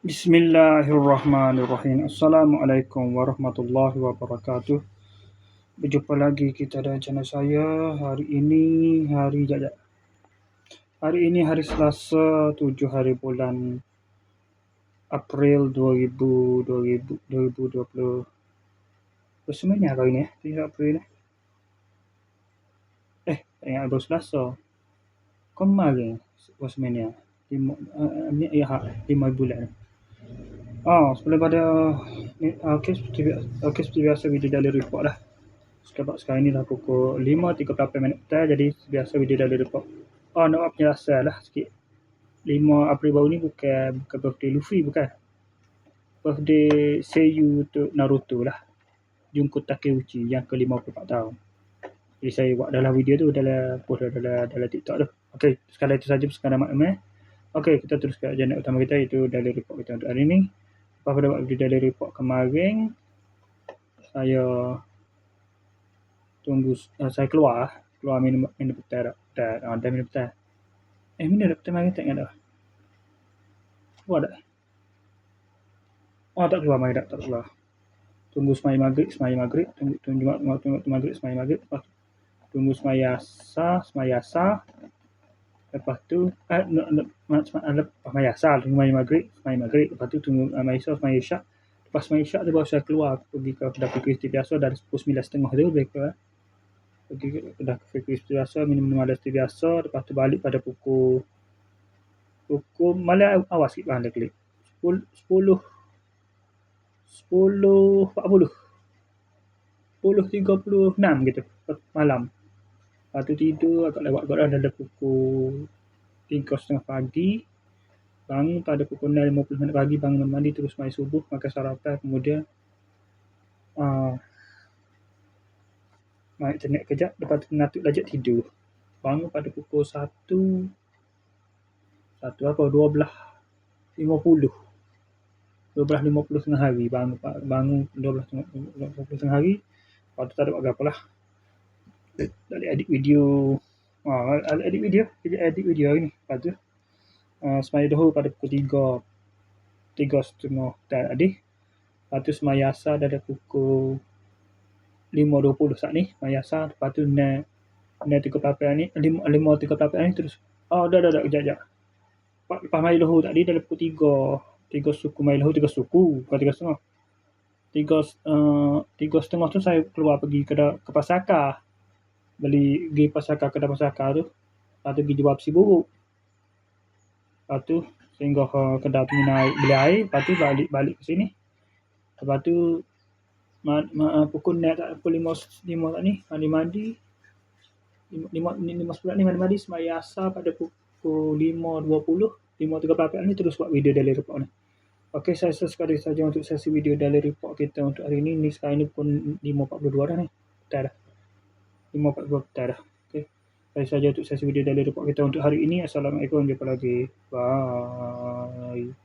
Bismillahirrahmanirrahim. Assalamualaikum warahmatullahi wabarakatuh. Berjumpa lagi kita dan channel saya. Hari ini hari Selasa 7 hari bulan April 2020. Bersemennya hari ini 7 April ni. Tak ingat baru Selasa. Kemarin bersemennya 5 bulan. Sebelum pada seperti biasa video daily report lah. Sekarang ni dah pukul 5.38 petang, jadi biasa video daily report. Nak buat penjelasan lah sikit. 5 April baru ni bukan birthday Luffy, bukan. Birthday Seiyu untuk Naruto lah. Junko Takeuchi yang ke-54 tahun. Jadi saya buat dalam video tu, post dalam TikTok tu. Okey, sekali itu saja sekadar maklumat. Okey, kita terus ke agenda utama kita, iaitu daily report kita untuk hari ni. Lepas pada buat video daily report kemarin, saya minum petang dah. Minum petang. Minum petang mari tak ingat dah. Keluar tak? Tak keluar mari tak keluar. Tunggu semaya maghrib, tunggu maghrib, semaya maghrib. Lepas tu tunggu semaya asar. Lepas tu semaya asar, tunggu semaya maghrib. Lepas tu tunggu semaya isyak. Lepas semaya isyak tu baru saya keluar pergi ke kedai Fikri biasa dari pukul 9.30 tu lebih kurang. Pergi ke kedai Fikri biasa, minum seperti biasa. Lepas tu balik pada pukul malam awal sikit balik 10.40 10.36 gitu malam. Lepas tu tidur agak lewat dalam pukul 3.30 pagi. Bangun pada pukul 6.50 pagi, bangun mandi, terus mandi subuh, makan sarapan, kemudian main internet kejap, lepas tu ngatuk lajak tidur. Bangun pada pukul 12.50 tengah hari. Bangun 12.50 tengah hari. Lepas tu tak ada buat apa lah. Edit video hari ni. Lepas tu semaya duhur pada pukul 3.30 tadi. Lepas tu semaya asar dah pukul 5.20 saat ni. Semaya asar. Lepas tu 5.38 ni terus. Dah kejap. Lepas maya duhur tadi dah pukul 3 suku maya duhur, 3 suku bukan 3.30. 3.30 tu saya keluar pergi ke Pasaka. Pergi Pasaka, kedai Pasaka tu. Lepas tu pergi jual besi buruk. Lepas tu singgah kedai tu beli air. Lepas tu balik ke sini. Lepas tu pukul 5 tak ni mandi 5.10 ni mandi semaya asar pada pukul 5.20 5.38 ni terus buat video daily report ni. Okey, saya sekali saja untuk sesi video daily report kita untuk hari ni. Ni sekarang ni pukul 5.42 dah ni. Dah 5.42 dah. Okey. Saya saja untuk sesi video daily report kita untuk hari ini. Assalamualaikum, jumpa lagi. Bye.